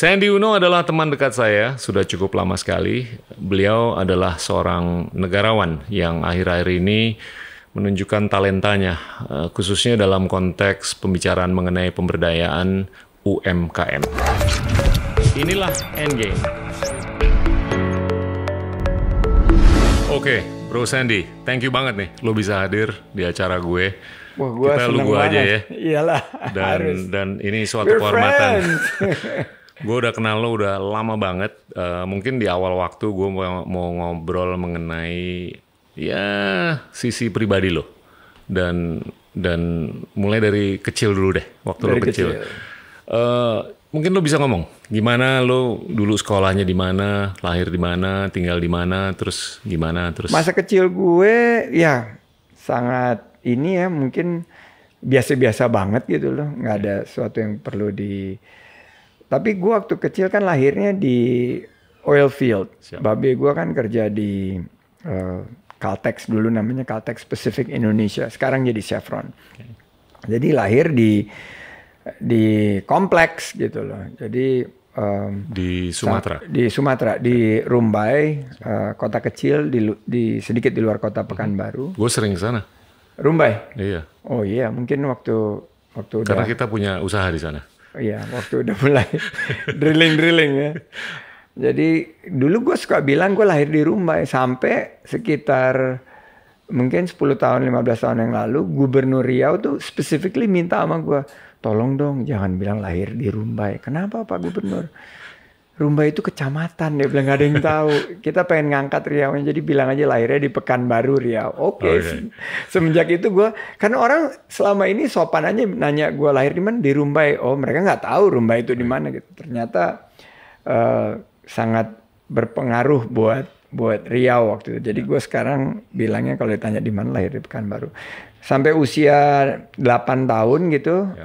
Sandy Uno adalah teman dekat saya, sudah cukup lama sekali. Beliau adalah seorang negarawan yang akhir-akhir ini menunjukkan talentanya, khususnya dalam konteks pembicaraan mengenai pemberdayaan UMKM. Inilah Endgame. Oke, Bro Sandy, thank you banget nih lo bisa hadir di acara gue. Wah, kita lu gua aja ya. Iyalah. Dan ini suatu kehormatan. Gue udah kenal lo udah lama banget. Mungkin di awal waktu gue mau ngobrol mengenai ya sisi pribadi lo. Dan mulai dari kecil dulu deh, waktu lo kecil. Mungkin lo bisa ngomong gimana lo dulu sekolahnya di mana, lahir di mana, tinggal di mana, terus gimana terus. Masa kecil gue ya sangat ini ya mungkin biasa-biasa banget gitu loh, nggak ada sesuatu yang perlu di. Tapi gue waktu kecil kan lahirnya di oil field. Babe gue kan kerja di Caltex dulu, namanya Caltex Pacific Indonesia. Sekarang jadi Chevron. Jadi lahir di kompleks gitu loh. Jadi di Sumatera. Di Sumatera, di Rumbai, kota kecil di sedikit di luar kota Pekanbaru. Gue sering ke sana. Rumbai. Iya. Oh iya, mungkin waktu karena kita punya usaha di sana. Iya, waktu udah mulai drilling ya. Jadi dulu gue suka bilang gue lahir di Rumbai sampai sekitar mungkin 10 tahun, 15 tahun yang lalu Gubernur Riau tuh specifically minta sama gue, tolong dong jangan bilang lahir di Rumbai. Kenapa Pak Gubernur? Rumbai itu kecamatan, dia bilang gak ada yang tahu. Kita pengen ngangkat Riau, jadi bilang aja lahirnya di Pekanbaru Riau. Oke. Semenjak itu gue, karena orang selama ini sopan aja nanya gue lahir di mana, di Rumbai. Oh mereka nggak tahu Rumbai itu di mana gitu. Ternyata sangat berpengaruh buat Riau waktu itu. Jadi gue sekarang bilangnya kalau ditanya di mana lahir di Pekanbaru. Sampai usia 8 tahun gitu,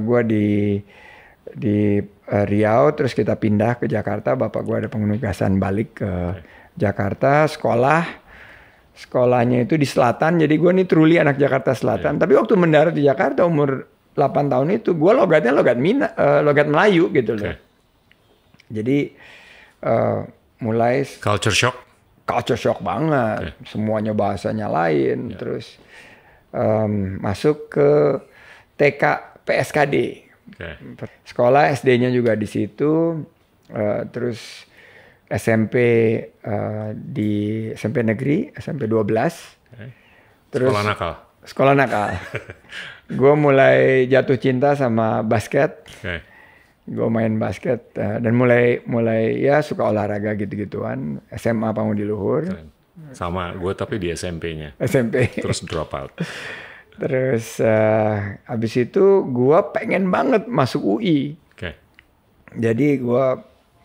gue di Riau, terus kita pindah ke Jakarta. Bapak gue ada penugasan balik ke Jakarta, sekolahnya itu di selatan. Jadi gue nih truly anak Jakarta Selatan. Tapi waktu mendarat di Jakarta umur 8 tahun itu, gue logatnya logat Melayu gitu loh. Jadi mulai culture shock banget. Semuanya bahasanya lain. Terus masuk ke TK PSKD. Sekolah SD-nya juga di situ, terus SMP di SMP negeri, SMP 12. Terus Sekolah nakal. Gue mulai jatuh cinta sama basket. Gue main basket dan mulai ya suka olahraga gitu-gituan. SMA Pangudi Luhur. Sama gue tapi di SMP-nya. SMP. Terus drop out. Terus abis itu gue pengen banget masuk UI. Jadi gue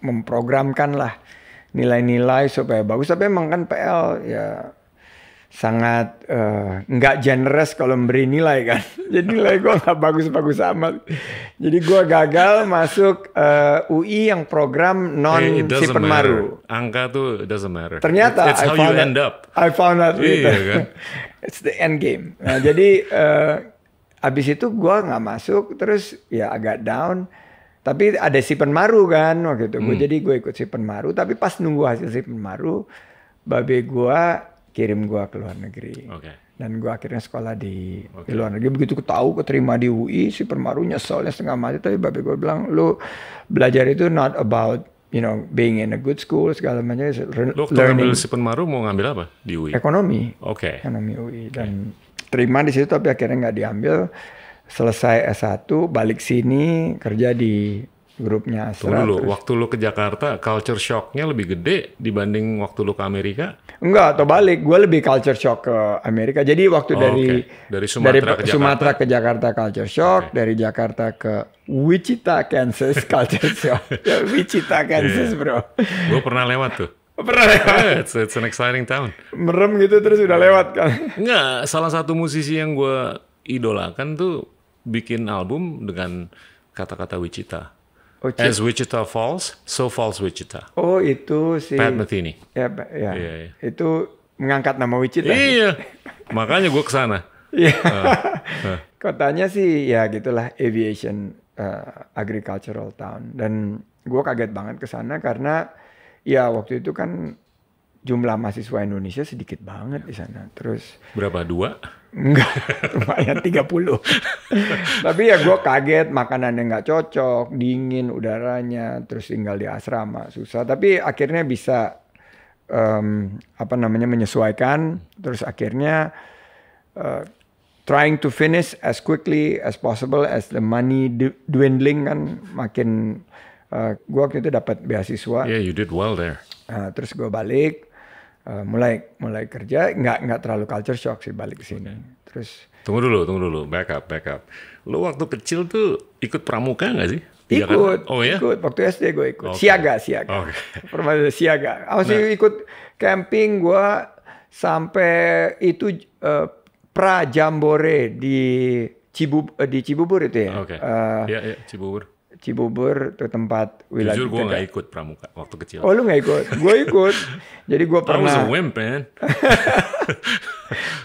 memprogramkan lah nilai-nilai supaya bagus. Tapi emang kan PL ya sangat nggak generous kalau memberi nilai kan. Jadi nilai gue nggak bagus-bagus amat. Jadi gue gagal masuk UI yang program non Sipenmaru. Angka tuh doesn't matter. Ternyata It's how you end up. I found out iya, kan? It's the end game. Nah, jadi abis itu gue nggak masuk, terus ya agak down. Tapi ada Sipenmaru kan waktu itu. Jadi gue ikut Sipenmaru. Tapi pas nunggu hasil Sipenmaru, babe gue kirim gue ke luar negeri. Dan gue akhirnya sekolah di luar negeri. Begitu keterima di UI, Sipenmaru nyeselnya setengah mati. Tapi babe gue bilang, lu belajar itu not about being in a good school segala macam. Lo ngambil Sipenmaru mau ngambil apa di UI? Ekonomi. Ekonomi UI dan terima di situ tapi akhirnya nggak diambil. Selesai S1 balik sini kerja di grupnya Astra. Tunggu dulu, waktu lo ke Jakarta culture shocknya lebih gede dibanding waktu lo ke Amerika? Enggak, atau balik. Gue lebih culture shock ke Amerika. Jadi waktu dari Sumatera ke Jakarta culture shock, dari Jakarta ke Wichita, Kansas culture shock. Wichita, Kansas bro. Gue pernah lewat tuh. Pernah lewat? It's an exciting town. Merem gitu terus udah lewat kan? Enggak, salah satu musisi yang gue idolakan tuh bikin album dengan kata-kata Wichita. As Wichita falls, so falls Wichita. Oh itu si Pat Metheny. Ya. Itu mengangkat nama Wichita. Iya, makanya gue kesana. Iya. Kotanya sih ya gitulah aviation agricultural town dan gue kaget banget ke sana karena ya waktu itu kan jumlah mahasiswa Indonesia sedikit banget di sana. Terus berapa? 2? Enggak, lumayan 30. Tapi ya gue kaget, makanannya nggak cocok, dingin udaranya, terus tinggal di asrama susah. Tapi akhirnya bisa menyesuaikan. Terus akhirnya trying to finish as quickly as possible as the money dwindling kan makin. Gue waktu itu dapat beasiswa. Yeah, you did well there. Terus gue balik, mulai kerja, nggak terlalu culture shock sih balik ke sini. Terus tunggu dulu, back up. Lo waktu kecil tuh ikut pramuka nggak sih? Ikut, oh ya? Ikut. Waktu SD gue ikut. Okay. Siaga. Okay. Siaga. Masih ikut camping gue sampai itu pra jambore di Cibubur itu ya. Oke. Iya, Cibubur. Cibubur itu tempat wilayah. Jujur gue nggak ikut pramuka waktu kecil. Oh lu nggak ikut? Gue ikut. Jadi gue pernah. I was a wimp, man.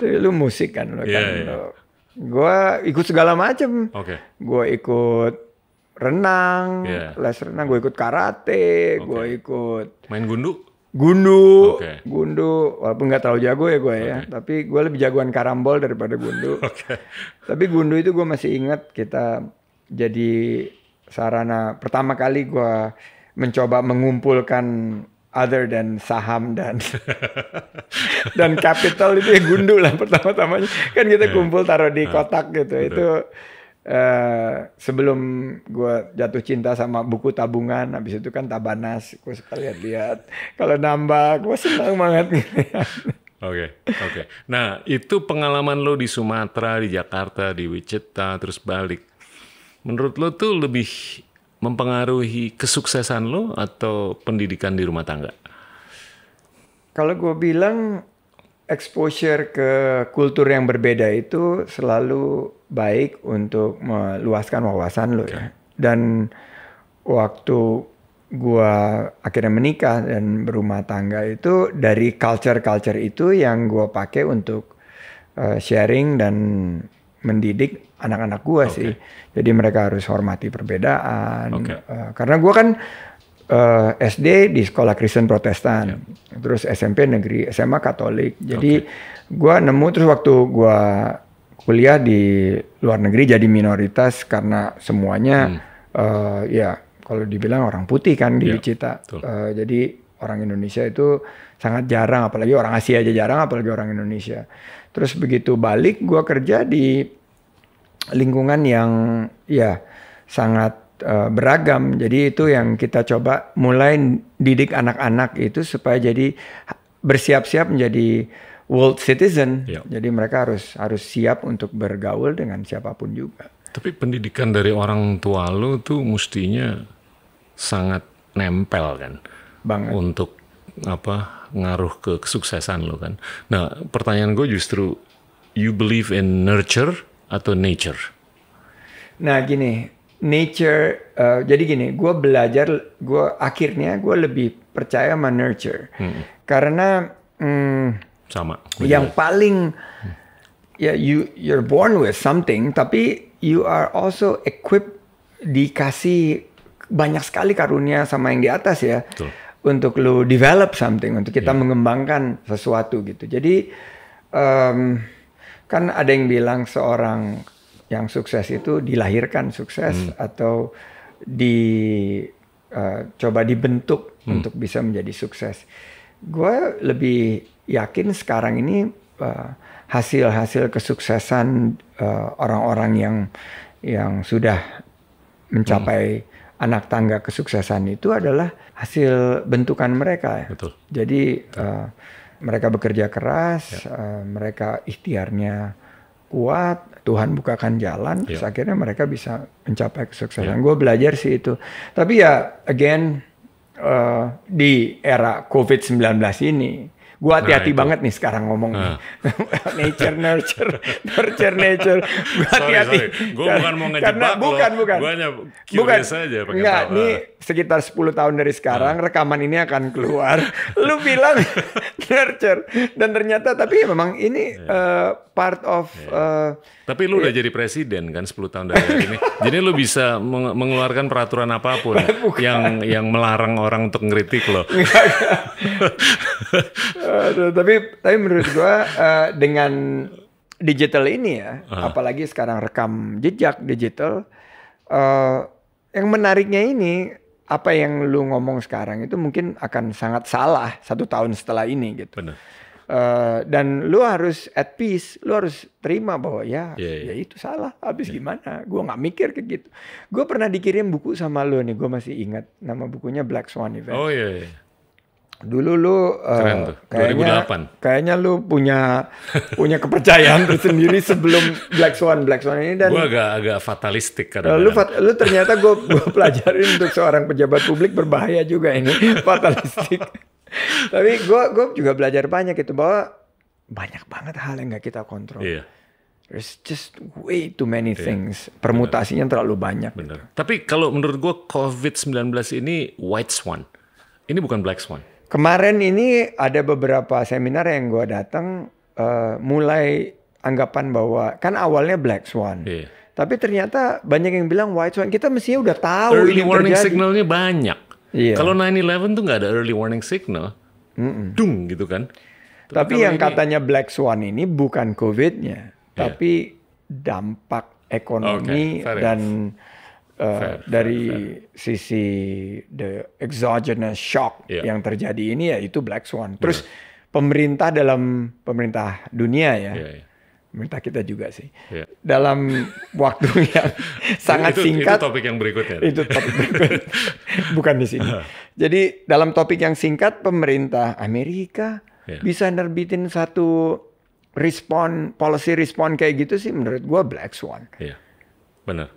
Lu musik kan lo kan. Yeah. Gue ikut segala macam. Oke. Gue ikut renang, les renang. Gue ikut karate. Gue ikut. Main gundu? Gundu, Okay. Gundu, walaupun nggak terlalu jago ya gue ya, tapi gue lebih jagoan karambol daripada gundu. Tapi gundu itu gue masih ingat kita jadi sarana pertama kali gue mencoba mengumpulkan other than saham dan dan capital itu ya gundu lah pertama-tamanya. Kan kita kumpul taruh di kotak gitu. Itu sebelum gue jatuh cinta sama buku tabungan, habis itu kan Tabanas, gue suka lihat-lihat. Kalau nambah, gue senang banget. Oke. Nah, itu pengalaman lo di Sumatera, di Jakarta, di Wichita, terus balik. Menurut lo tuh lebih mempengaruhi kesuksesan lo atau pendidikan di rumah tangga? Kalau gue bilang exposure ke kultur yang berbeda itu selalu baik untuk meluaskan wawasan lo ya. Dan waktu gua akhirnya menikah dan berumah tangga itu dari culture itu yang gua pakai untuk sharing dan mendidik anak-anak gua sih. Jadi mereka harus hormati perbedaan. Karena gua kan SD di sekolah Kristen Protestan, terus SMP negeri, SMA Katolik. Jadi gue nemu terus waktu gue kuliah di luar negeri jadi minoritas karena semuanya ya kalau dibilang orang putih kan di Wichita. Jadi orang Indonesia itu sangat jarang, apalagi orang Asia aja jarang, apalagi orang Indonesia. Terus begitu balik gue kerja di lingkungan yang ya sangat beragam. Jadi itu yang kita coba mulai didik anak-anak itu supaya jadi bersiap-siap menjadi world citizen. Jadi mereka harus siap untuk bergaul dengan siapapun juga. Tapi pendidikan dari orang tua lo tuh mestinya sangat nempel kan, banget. Untuk ngaruh ke kesuksesan lo kan. Nah, pertanyaan gue justru, you believe in nurture atau nature? Nah gini. Nature, jadi gini, gue belajar, akhirnya gue lebih percaya sama nurture, karena sama. Yang paling ya you're born with something, tapi you are also equipped, dikasih banyak sekali karunia sama yang di atas ya, untuk lu develop something, untuk kita mengembangkan sesuatu gitu. Jadi kan ada yang bilang seorang yang sukses itu dilahirkan sukses atau coba dibentuk untuk bisa menjadi sukses. Gue lebih yakin sekarang ini hasil-hasil kesuksesan orang-orang yang sudah mencapai anak tangga kesuksesan itu adalah hasil bentukan mereka. Betul. Jadi mereka bekerja keras, mereka ikhtiarnya kuat, Tuhan bukakan jalan, terus akhirnya mereka bisa mencapai kesuksesan. Gue belajar sih itu. Tapi ya, again, di era COVID-19 ini, gue hati-hati banget nih sekarang ngomong nature. Gue hati-hati. Gue bukan mau ngejebak bukan. Gue hanya curious aja. Enggak, ini sekitar 10 tahun dari sekarang, rekaman ini akan keluar. Lu bilang nurture. Dan ternyata, tapi memang ini part of Tapi lu udah jadi presiden kan 10 tahun dari hari ini. Jadi lu bisa mengeluarkan peraturan apapun yang melarang orang untuk ngeritik lo. Tapi menurut gua dengan digital ini ya, apalagi sekarang rekam jejak digital, yang menariknya ini apa yang lu ngomong sekarang itu mungkin akan sangat salah 1 tahun setelah ini gitu. Benar. Dan lu harus at peace, lu harus terima bahwa ya itu salah. Habis gimana? Gue nggak mikir kayak gitu. Gue pernah dikirim buku sama lu nih, gue masih ingat nama bukunya Black Swan Event. Oh iya. Dulu lu keren tuh. 2008. Kayaknya lu punya kepercayaan tersendiri sebelum Black Swan ini. Dan gue agak fatalistik kadang-kadang. Lu ternyata gue pelajarin untuk seorang pejabat publik berbahaya juga ini, fatalistik. Tapi gue juga belajar banyak itu, bahwa banyak banget hal yang nggak kita kontrol. Iya. There's just way too many things. Permutasinya terlalu banyak. Bener. Tapi kalau menurut gue COVID-19 ini white swan. Ini bukan black swan. Kemarin ini ada beberapa seminar yang gue datang, mulai anggapan bahwa kan awalnya black swan. Iya. Tapi ternyata banyak yang bilang white swan. Kita mestinya udah tahu early ini warning terjadi. signalnya banyak. Iya. Kalau 9/11 tuh nggak ada early warning signal, dung gitu kan. Tapi yang katanya black swan ini bukan COVID-nya, tapi dampak ekonomi dan dari sisi the exogenous shock yang terjadi ini, ya itu black swan. Terus pemerintah dunia ya. Pemerintah kita juga sih. Dalam waktu yang sangat singkat. Itu topik yang berikutnya. Itu topik berikutnya. Bukan di sini. Jadi dalam topik yang singkat, pemerintah Amerika bisa nerbitin satu policy respon kayak gitu sih, menurut gua black swan. Iya, benar.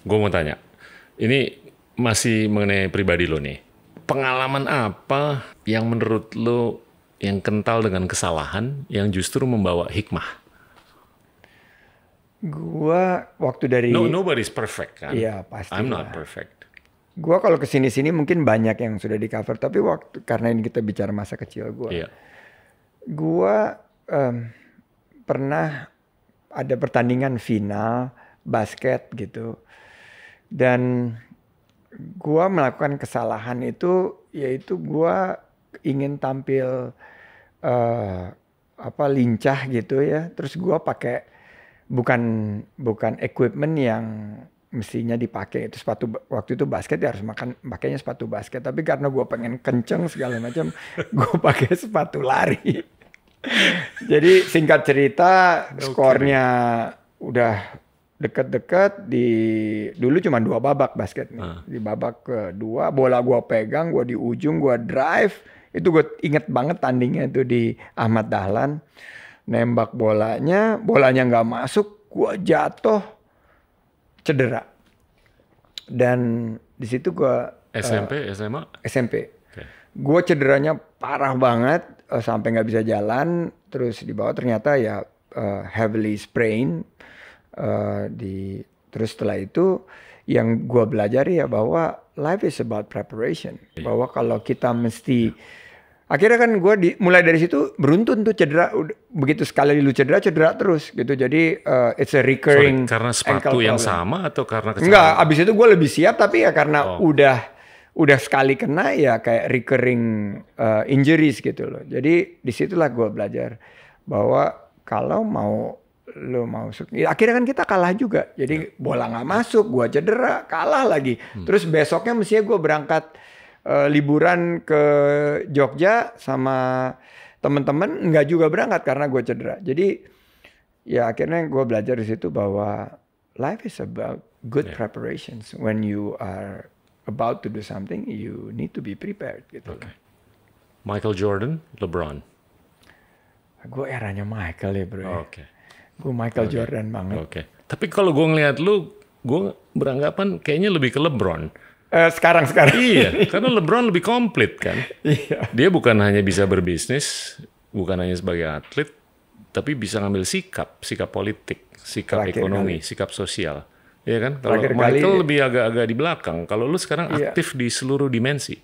Gue mau tanya. Ini masih mengenai pribadi lo nih. Pengalaman apa yang menurut lo yang kental dengan kesalahan yang justru membawa hikmah? Gua waktu dari nobody's perfect kan? Iya pasti. I'm not perfect. Gua kalau kesini mungkin banyak yang sudah di cover, tapi karena ini kita bicara masa kecil gua. Gua pernah ada pertandingan final basket gitu, dan gua melakukan kesalahan itu, yaitu gua ingin tampil lincah gitu ya. Terus gue pakai bukan equipment yang mestinya dipakai. Itu sepatu, waktu itu basket ya harus pakainya sepatu basket. Tapi karena gue pengen kenceng segala macam, gue pakai sepatu lari. Jadi singkat cerita, skornya udah deket-deket. Dulu cuma 2 babak basket nih. Di babak kedua, bola gue pegang, gue di ujung, gue drive. Itu gue inget banget tandingnya itu di Ahmad Dahlan. Nembak bolanya nggak masuk, gue jatuh, cedera. Dan di situ gue SMP, SMA? SMP. Gue cederanya parah banget, sampai nggak bisa jalan. Terus di bawah ternyata ya heavily sprain. Terus setelah itu yang gue belajar ya bahwa life is about preparation. Bahwa kalau kita mesti, akhirnya kan gue mulai dari situ beruntun tuh cedera. Begitu sekali lu cedera terus gitu. Jadi it's a recurring. Karena sepatu yang sama atau karena kecelakaan? Enggak, abis itu gue lebih siap, tapi ya karena udah sekali kena ya kayak recurring injuries gitu loh. Jadi disitulah gue belajar bahwa kalau akhirnya kan kita kalah juga. Jadi bola nggak masuk, gua cedera, kalah lagi. Terus besoknya mestinya gua berangkat liburan ke Jogja sama teman-teman, nggak juga berangkat karena gua cedera. Jadi ya akhirnya gua belajar di situ bahwa life is about good preparations. When you are about to do something, you need to be prepared gitu. Michael Jordan, LeBron. Gue eranya Michael ya bro. Gue Michael Jordan banget. Tapi kalau gue ngeliat lu, gue beranggapan kayaknya lebih ke LeBron. Sekarang. Iya, karena LeBron lebih komplit kan. Iya. Dia bukan hanya bisa berbisnis, bukan hanya sebagai atlet, tapi bisa ngambil sikap politik, sikap ekonomi, sikap sosial. Iya kan? Kalau Michael lebih agak-agak di belakang. Kalau lu sekarang aktif di seluruh dimensi.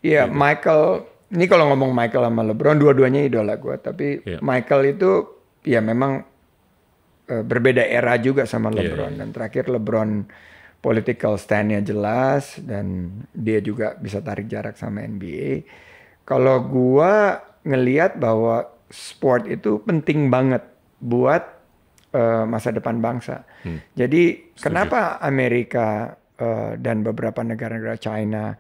Iya, Michael. Ini kalau ngomong Michael sama LeBron, dua-duanya idola gue. Tapi Michael itu ya memang berbeda era juga sama LeBron. Dan terakhir LeBron political stand-nya jelas dan dia juga bisa tarik jarak sama NBA. Kalau gua ngelihat bahwa sport itu penting banget buat masa depan bangsa. Jadi kenapa Amerika dan beberapa negara-negara China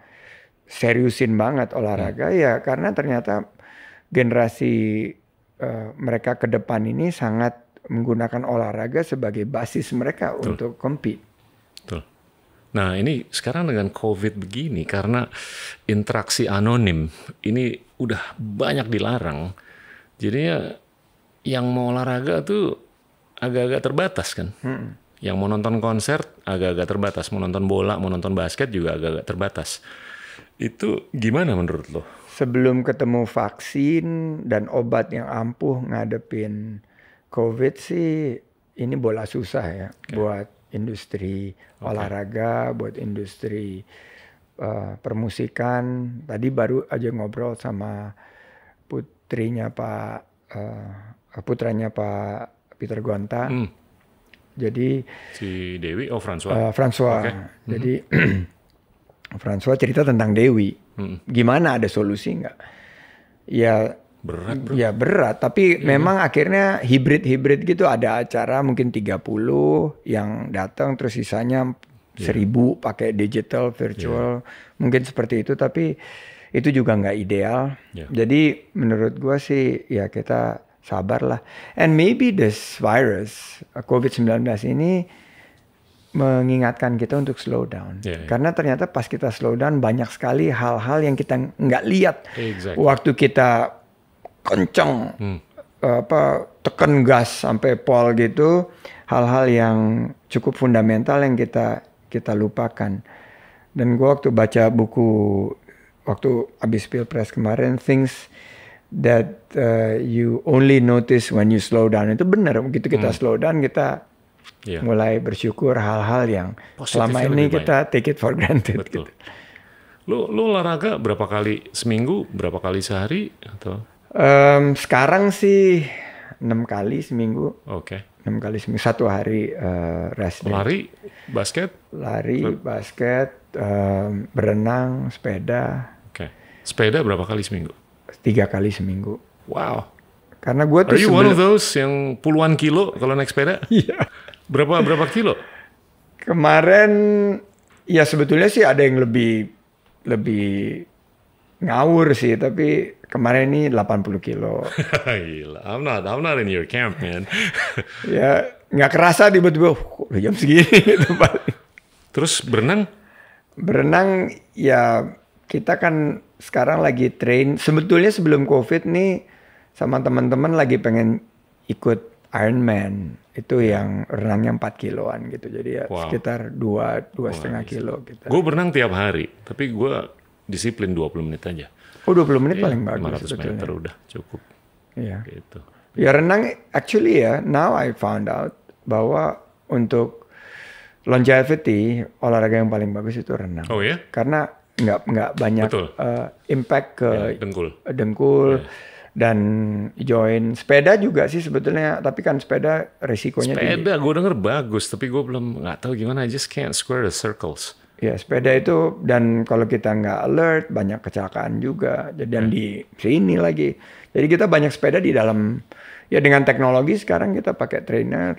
seriusin banget olahraga ya karena ternyata generasi mereka ke depan ini sangat menggunakan olahraga sebagai basis mereka untuk compete. Betul. Nah ini sekarang dengan COVID begini karena interaksi anonim ini udah banyak dilarang. Jadinya yang mau olahraga tuh agak-agak terbatas kan. Yang mau nonton konser agak-agak terbatas. Mau nonton bola, mau nonton basket juga agak-agak terbatas. Itu gimana menurut lo? Sebelum ketemu vaksin dan obat yang ampuh ngadepin COVID sih ini bola susah ya buat industri olahraga, buat industri permusikan. Tadi baru aja ngobrol sama putranya Pak Peter Gonta. Jadi si Dewi, François. François. Jadi François cerita tentang Dewi. Gimana ada solusi nggak? Ya berat, bro. Ya berat, tapi memang akhirnya hibrid gitu, ada acara mungkin 30 yang datang terus sisanya 1000 pakai digital virtual. Mungkin seperti itu, tapi itu juga nggak ideal. Jadi menurut gua sih ya kita sabar lah. And maybe this virus COVID-19 ini mengingatkan kita untuk slow down. Karena ternyata pas kita slow down banyak sekali hal-hal yang kita nggak lihat. Waktu kita kenceng tekan gas sampai pol gitu, hal-hal yang cukup fundamental yang kita lupakan. Dan gue waktu baca buku waktu habis Pilpres kemarin, things that you only notice when you slow down, itu benar. Begitu kita slow down, kita mulai bersyukur hal-hal yang selama ini kita take it for granted. Betul. Gitu. Lu olahraga berapa kali seminggu, berapa kali sehari atau? Sekarang sih 6 kali seminggu. 6 kali seminggu, 1 hari rest day. Lari, basket? Lari, basket, berenang, sepeda. Sepeda berapa kali seminggu? 3 kali seminggu. Wow. Karena gue tuh Are you one of those yang puluhan kilo kalau naik sepeda? Iya. Berapa kilo? Kemarin ya sebetulnya sih ada yang lebih ngawur sih, tapi kemarin ini 80 kilo. Gila, I'm not in your camp, man. Ya, nggak kerasa tiba-tiba udah jam segini gitu paling. Terus berenang? Berenang ya kita kan sekarang lagi train. Sebetulnya sebelum COVID nih sama teman-teman lagi pengen ikut Ironman. Itu yang renangnya 4 kiloan gitu. Jadi ya sekitar 2,5 kilo gitu. Gue berenang tiap hari, tapi gue disiplin 20 menit aja. Oh 20 menit paling bagus. 500 meter udah cukup. Iya. Gitu. Ya renang actually ya, now I found out bahwa untuk longevity olahraga yang paling bagus itu renang. Oh ya? Karena nggak banyak impact ke dengkul. Dan join sepeda juga sih sebetulnya, tapi kan sepeda risikonya tinggi. Sepeda gue denger bagus, tapi gue belum nggak tahu gimana. I just can't square the circles. Ya sepeda itu, dan kalau kita nggak alert banyak kecelakaan juga. Dan di sini lagi. Jadi kita banyak sepeda di dalam. Ya dengan teknologi sekarang kita pakai trainer,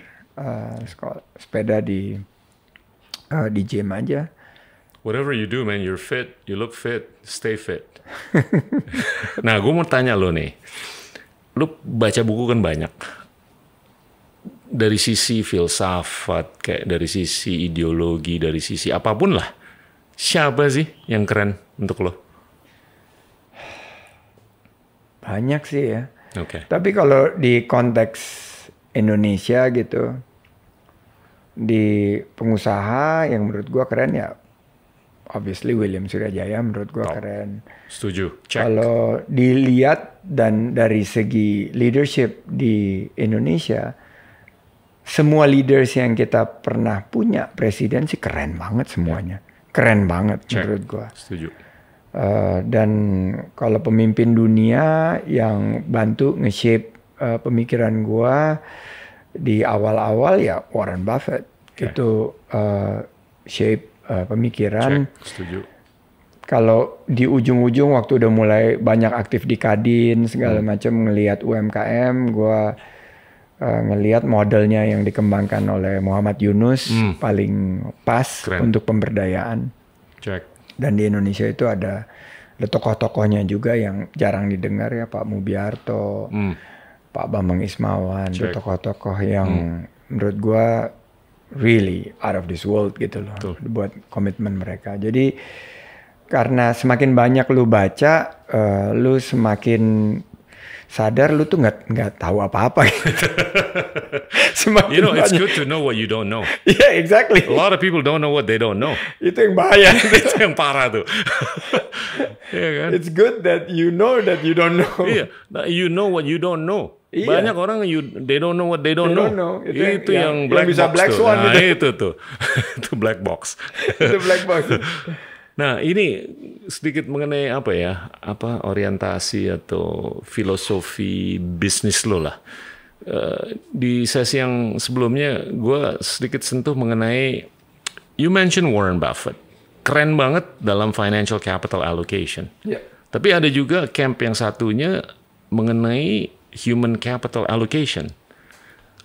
sepeda di gym aja. Whatever you do, man, you're fit, you look fit, stay fit. Nah, gue mau tanya lo nih, lo baca buku kan banyak. Dari sisi filsafat, kayak dari sisi ideologi, dari sisi apapun lah. Siapa sih yang keren untuk lo? Banyak sih ya. Tapi kalau di konteks Indonesia gitu, di pengusaha yang menurut gue keren ya, obviously William Suryajaya menurut gue keren. Setuju. Check. Kalau dilihat dan dari segi leadership di Indonesia, semua leaders yang kita pernah punya presiden sih keren banget semuanya. Keren banget menurut gue. Setuju. Dan kalau pemimpin dunia yang bantu nge-shape pemikiran gue, di awal-awal ya Warren Buffett. Itu shape pemikiran. Setuju. Kalau di ujung-ujung waktu udah mulai banyak aktif di Kadin segala macam ngelihat UMKM, gue ngelihat modelnya yang dikembangkan oleh Muhammad Yunus paling pas untuk pemberdayaan. Dan di Indonesia itu ada tokoh-tokohnya juga yang jarang didengar ya, Pak Mubiarto, Pak Bambang Ismawan, itu tokoh-tokoh yang menurut gue really out of this world gitu loh, buat komitmen mereka. Jadi karena semakin banyak lu baca, lu semakin sadar lu tuh nggak tahu apa-apa. Gitu. You know, it's good to know what you don't know. Yeah, exactly. A lot of people don't know what they don't know. Itu yang bahaya. Itu yang parah tuh. Yeah, kan? It's good that you know that you don't know. Iya, you know what you don't know. Iya. Banyak orang they don't know what they don't know. Itu yang black bisa box black tuh. Swan Nah, itu tuh. Itu black box. Itu black box. Nah, ini sedikit mengenai apa ya? Apa orientasi atau filosofi bisnis lo lah. Di sesi yang sebelumnya gue sedikit sentuh mengenai you mention Warren Buffett. Keren banget dalam financial capital allocation. Yeah. Tapi ada juga camp yang satunya mengenai human capital allocation.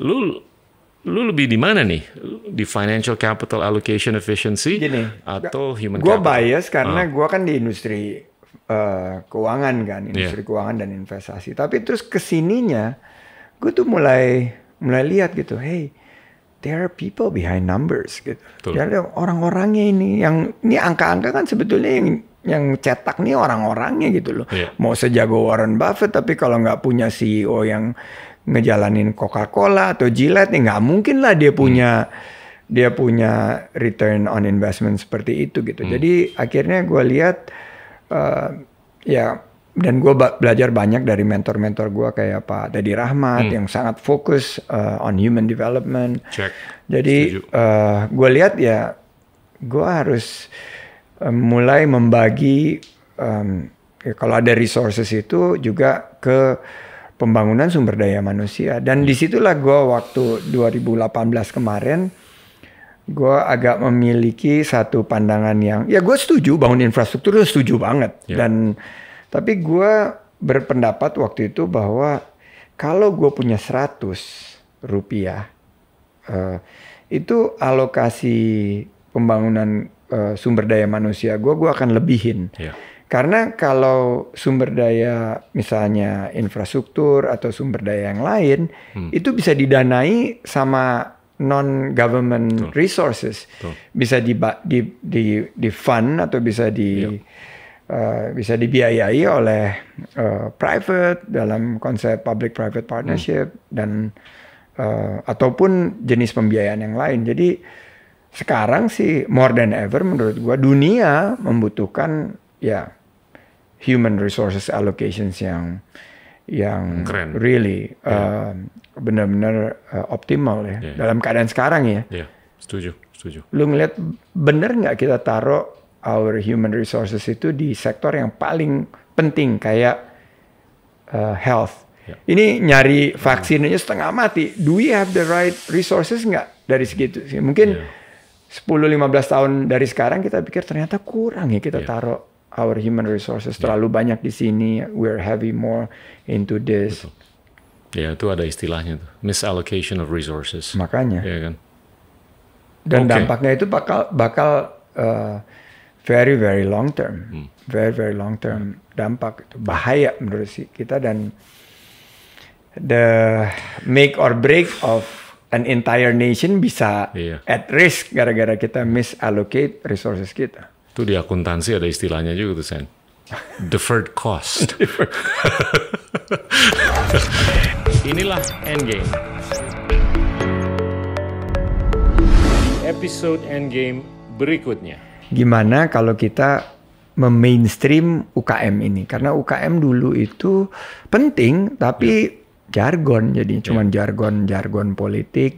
Lu lebih di mana nih? Di financial capital allocation efficiency Gini, atau human gua capital? Gue bias karena gue kan di industri keuangan kan, industri keuangan dan investasi. Tapi terus kesininya, gue tuh mulai lihat gitu, hey, there are people behind numbers gitu. Jadi orang-orangnya ini angka-angka kan sebetulnya yang cetak nih orang-orangnya gitu loh. Yeah. Mau sejago Warren Buffett tapi kalau nggak punya CEO yang ngejalanin Coca-Cola atau Gillette, nggak mungkin lah dia punya return on investment seperti itu gitu. Jadi akhirnya gue lihat dan gue belajar banyak dari mentor-mentor gue kayak Pak Teddy Rahmat yang sangat fokus on human development. Jadi gue lihat ya gue harus mulai membagi kalau ada resources itu juga ke pembangunan sumber daya manusia. Dan disitulah gue waktu 2018 kemarin, gue agak memiliki satu pandangan yang, ya gue setuju bangun infrastruktur, itu setuju banget. Yeah. Tapi gue berpendapat waktu itu bahwa kalau gue punya 100 rupiah, itu alokasi pembangunan sumber daya manusia gue akan lebihin. Yeah. Karena kalau sumber daya misalnya infrastruktur atau sumber daya yang lain itu bisa didanai sama non-government resources. Bisa di fund atau bisa bisa dibiayai oleh private dalam konsep public-private partnership dan ataupun jenis pembiayaan yang lain. Jadi sekarang sih more than ever menurut gua dunia membutuhkan human resources allocations yang keren. Really benar-benar optimal ya dalam keadaan sekarang ya. Yeah. Setuju. Lu ngeliat bener nggak kita taruh our human resources itu di sektor yang paling penting kayak health. Yeah. Ini nyari vaksin aja setengah mati. Do we have the right resources nggak dari segitu sih? Mungkin 10-15 tahun dari sekarang kita pikir ternyata kurang ya kita taruh our human resources terlalu banyak di sini. We're heavy more into this. Betul. Ya itu ada istilahnya tuh, misallocation of resources. Makanya. Ya kan. Dan dampaknya itu bakal very very long term, very long term dampak itu bahaya menurut kita dan the make or break of an entire nation bisa at risk gara-gara kita misallocate resources kita. Itu di akuntansi ada istilahnya juga tuh, Sen. Deferred cost. Inilah Endgame. Episode Endgame berikutnya. Gimana kalau kita memainstream UKM ini? Karena UKM dulu itu penting, tapi jargon. Jadi cuman jargon politik.